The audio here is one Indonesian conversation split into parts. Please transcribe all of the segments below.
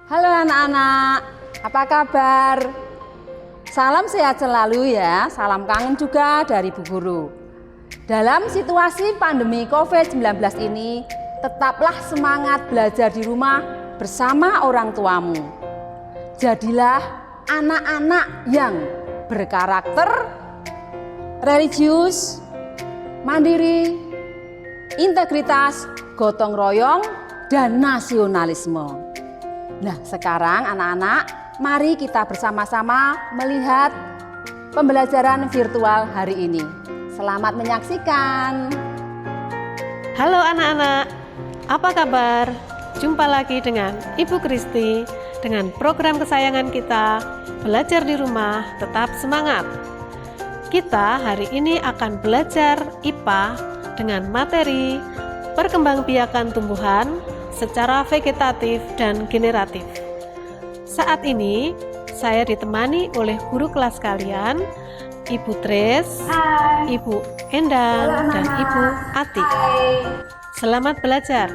Halo anak-anak, apa kabar? Salam sehat selalu ya, salam kangen juga dari Bu Guru. Dalam situasi pandemi COVID-19 ini, tetaplah semangat belajar di rumah bersama orang tuamu. Jadilah anak-anak yang berkarakter, religius, mandiri, integritas, gotong royong, dan nasionalisme. Nah, sekarang anak-anak, mari kita bersama-sama melihat pembelajaran virtual hari ini. Selamat menyaksikan. Halo anak-anak, apa kabar? Jumpa lagi dengan Ibu Kristi dengan program kesayangan kita, Belajar di Rumah Tetap Semangat. Kita hari ini akan belajar IPA dengan materi perkembangbiakan tumbuhan secara vegetatif dan generatif. Saat ini saya ditemani oleh guru kelas kalian, Ibu Tres, Ibu Endang, dan Ibu Ati. Selamat belajar.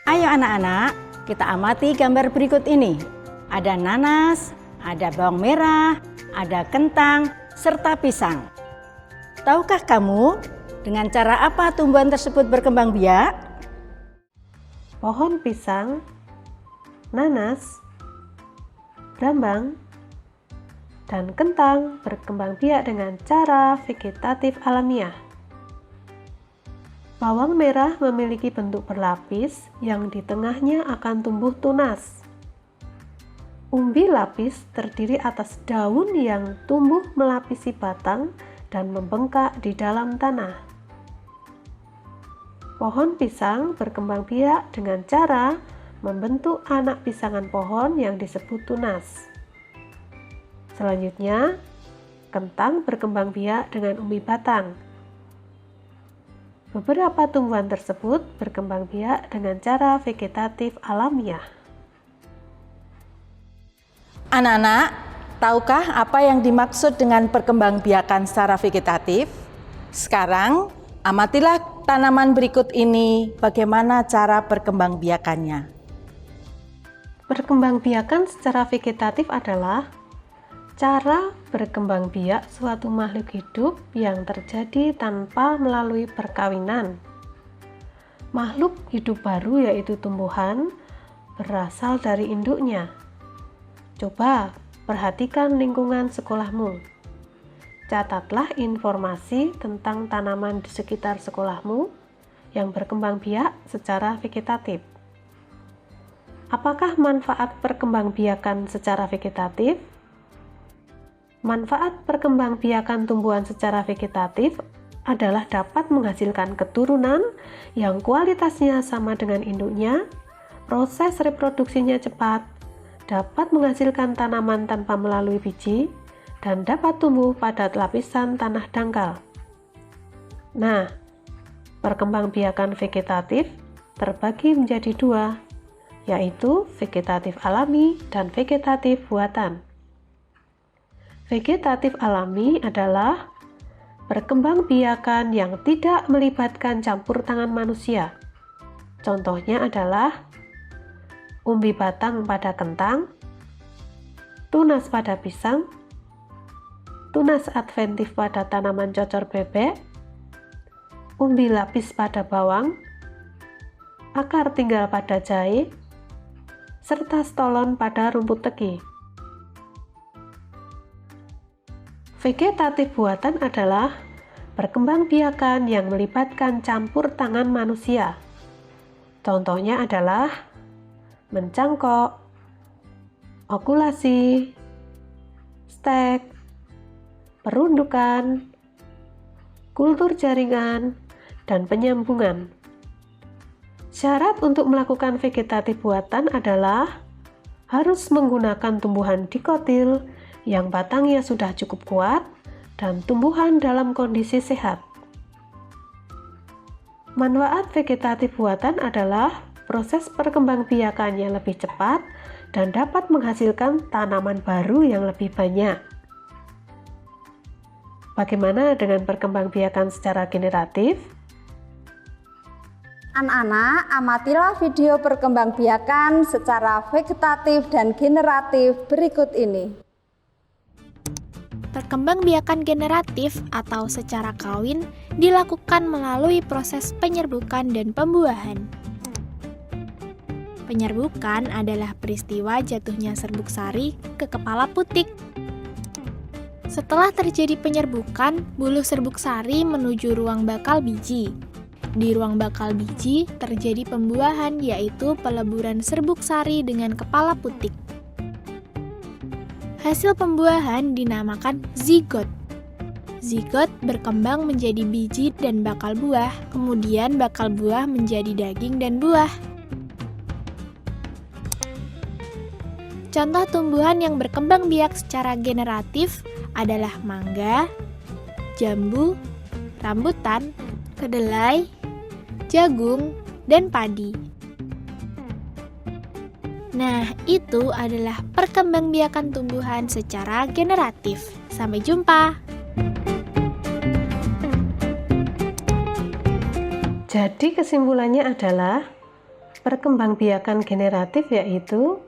Ayo anak-anak, kita amati gambar berikut ini. Ada nanas, ada bawang merah, ada kentang, serta pisang. Tahukah kamu dengan cara apa tumbuhan tersebut berkembang biak? Pohon pisang, nanas, brambang, dan kentang berkembang biak dengan cara vegetatif alamiah. Bawang merah memiliki bentuk berlapis yang di tengahnya akan tumbuh tunas. Umbi lapis terdiri atas daun yang tumbuh melapisi batang dan membengkak di dalam tanah. Pohon pisang berkembang biak dengan cara membentuk anak pisangan pohon yang disebut tunas. Selanjutnya, kentang berkembang biak dengan umbi batang. Beberapa tumbuhan tersebut berkembang biak dengan cara vegetatif alamiah. Anak-anak, tahukah apa yang dimaksud dengan perkembangbiakan secara vegetatif? Sekarang, amatilah tanaman berikut ini, bagaimana cara perkembangbiakannya. Perkembangbiakan secara vegetatif adalah cara berkembang biak suatu makhluk hidup yang terjadi tanpa melalui perkawinan. Makhluk hidup baru yaitu tumbuhan berasal dari induknya. Coba perhatikan lingkungan sekolahmu. Catatlah informasi tentang tanaman di sekitar sekolahmu yang berkembang biak secara vegetatif. Apakah manfaat perkembangbiakan secara vegetatif? Manfaat perkembangbiakan tumbuhan secara vegetatif adalah dapat menghasilkan keturunan yang kualitasnya sama dengan induknya, proses reproduksinya cepat, dapat menghasilkan tanaman tanpa melalui biji, dan dapat tumbuh pada lapisan tanah dangkal. Nah, perkembangbiakan vegetatif terbagi menjadi dua, yaitu vegetatif alami dan vegetatif buatan. Vegetatif alami adalah perkembangbiakan yang tidak melibatkan campur tangan manusia. Contohnya adalah umbi batang pada kentang, tunas pada pisang, tunas adventif pada tanaman cocor bebek, umbi lapis pada bawang, akar tinggal pada jahe, serta stolon pada rumput tegi. Vegetatif buatan adalah perkembangbiakan yang melibatkan campur tangan manusia. Contohnya adalah mencangkok, okulasi, stek, perundukan, kultur jaringan, dan penyambungan. Syarat untuk melakukan vegetatif buatan adalah harus menggunakan tumbuhan dikotil yang batangnya sudah cukup kuat dan tumbuhan dalam kondisi sehat. Manfaat vegetatif buatan adalah proses perkembangbiakannya lebih cepat dan dapat menghasilkan tanaman baru yang lebih banyak. Bagaimana dengan perkembangbiakan secara generatif? Anak-anak, amatilah video perkembangbiakan secara vegetatif dan generatif berikut ini. Perkembangbiakan generatif atau secara kawin dilakukan melalui proses penyerbukan dan pembuahan. Penyerbukan adalah peristiwa jatuhnya serbuk sari ke kepala putik. Setelah terjadi penyerbukan, buluh serbuk sari menuju ruang bakal biji. Di ruang bakal biji terjadi pembuahan, yaitu peleburan serbuk sari dengan kepala putik. Hasil pembuahan dinamakan zigot. Zigot berkembang menjadi biji dan bakal buah, kemudian bakal buah menjadi daging dan buah. Contoh tumbuhan yang berkembang biak secara generatif adalah mangga, jambu, rambutan, kedelai, jagung, dan padi. Nah, itu adalah perkembangbiakan tumbuhan secara generatif. Sampai jumpa. Jadi kesimpulannya adalah perkembangbiakan generatif yaitu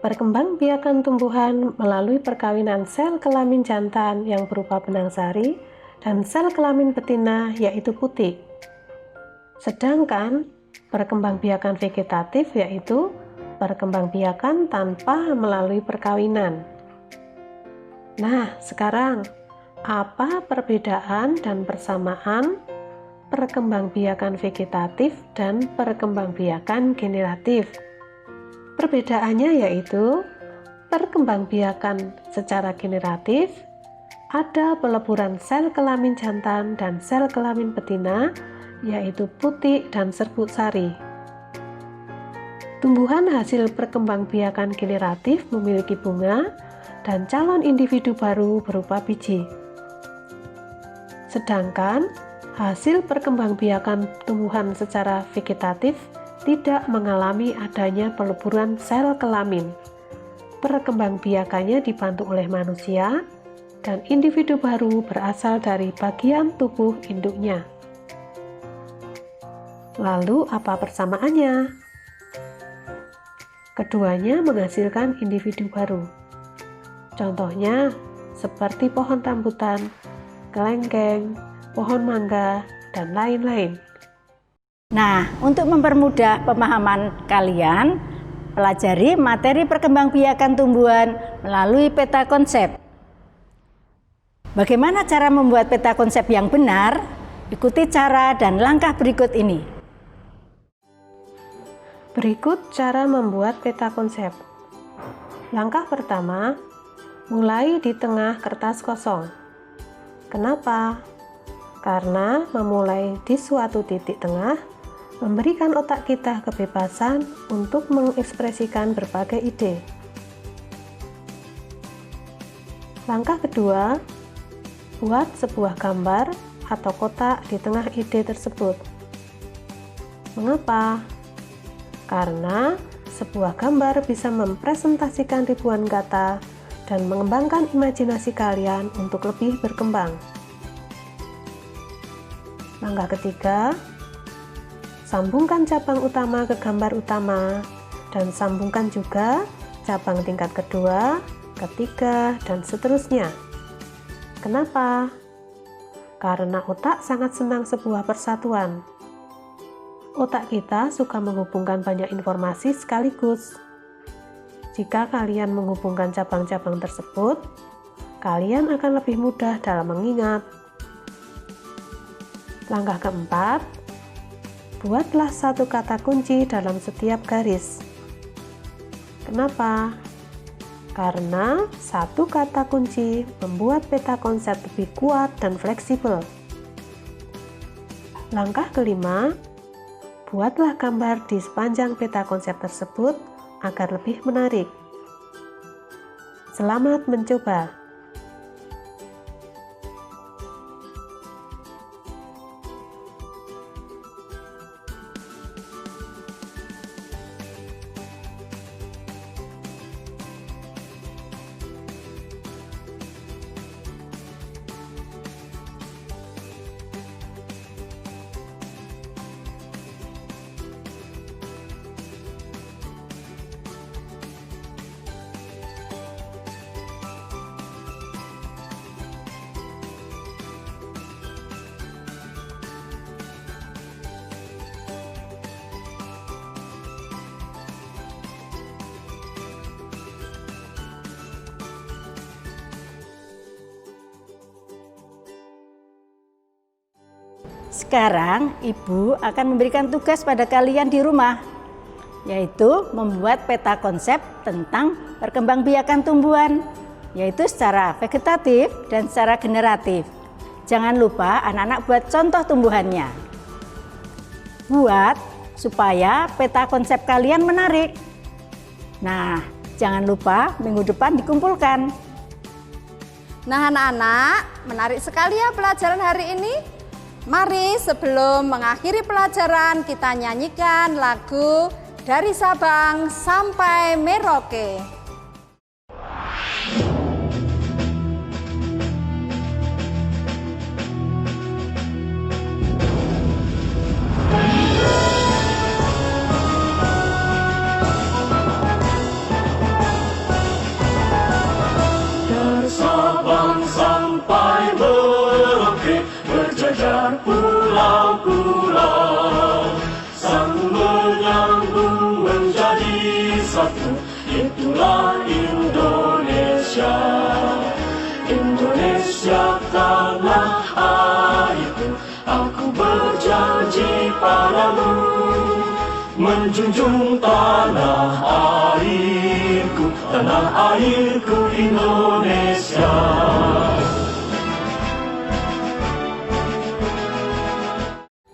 perkembangbiakan tumbuhan melalui perkawinan sel kelamin jantan yang berupa benang sari dan sel kelamin betina yaitu putik. Sedangkan perkembangbiakan vegetatif yaitu perkembangbiakan tanpa melalui perkawinan. Nah, sekarang apa perbedaan dan persamaan perkembangbiakan vegetatif dan perkembangbiakan generatif? Perbedaannya yaitu perkembangbiakan secara generatif ada peleburan sel kelamin jantan dan sel kelamin betina yaitu putik dan serbuk sari. Tumbuhan hasil perkembangbiakan generatif memiliki bunga dan calon individu baru berupa biji. Sedangkan hasil perkembangbiakan tumbuhan secara vegetatif tidak mengalami adanya peleburan sel kelamin. Perkembangbiakannya dibantu oleh manusia dan individu baru berasal dari bagian tubuh induknya. Lalu apa persamaannya? Keduanya menghasilkan individu baru. Contohnya seperti pohon rambutan, kelengkeng, pohon mangga, dan lain-lain. Nah, untuk mempermudah pemahaman kalian, pelajari materi perkembangbiakan tumbuhan melalui peta konsep. Bagaimana cara membuat peta konsep yang benar? Ikuti cara dan langkah berikut ini. Berikut cara membuat peta konsep. Langkah pertama, mulai di tengah kertas kosong. Kenapa? Karena memulai di suatu titik tengah memberikan otak kita kebebasan untuk mengekspresikan berbagai ide. Langkah kedua, buat sebuah gambar atau kotak di tengah ide tersebut. Mengapa? Karena sebuah gambar bisa mempresentasikan ribuan kata dan mengembangkan imajinasi kalian untuk lebih berkembang. Langkah ketiga, sambungkan cabang utama ke gambar utama dan sambungkan juga cabang tingkat kedua, ketiga, dan seterusnya. Kenapa? Karena otak sangat senang sebuah persatuan. Otak kita suka menghubungkan banyak informasi sekaligus. Jika kalian menghubungkan cabang-cabang tersebut, kalian akan lebih mudah dalam mengingat. Langkah keempat, buatlah satu kata kunci dalam setiap garis. Kenapa? Karena satu kata kunci membuat peta konsep lebih kuat dan fleksibel. Langkah kelima, buatlah gambar di sepanjang peta konsep tersebut agar lebih menarik. Selamat mencoba! Sekarang Ibu akan memberikan tugas pada kalian di rumah, yaitu membuat peta konsep tentang perkembangbiakan tumbuhan, yaitu secara vegetatif dan secara generatif. Jangan lupa anak-anak buat contoh tumbuhannya. Buat supaya peta konsep kalian menarik. Nah, jangan lupa minggu depan dikumpulkan. Nah anak-anak, menarik sekali ya pelajaran hari ini. Mari sebelum mengakhiri pelajaran kita nyanyikan lagu Dari Sabang Sampai Merauke. Dari Sabang sampai Merauke berjajar pulau-pulau, sambung menyambung menjadi satu, itulah Indonesia. Indonesia tanah airku, aku berjanji padamu, menjunjung tanah airku Indonesia.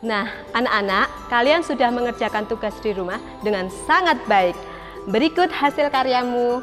Nah, anak-anak, kalian sudah mengerjakan tugas di rumah dengan sangat baik. Berikut hasil karyamu.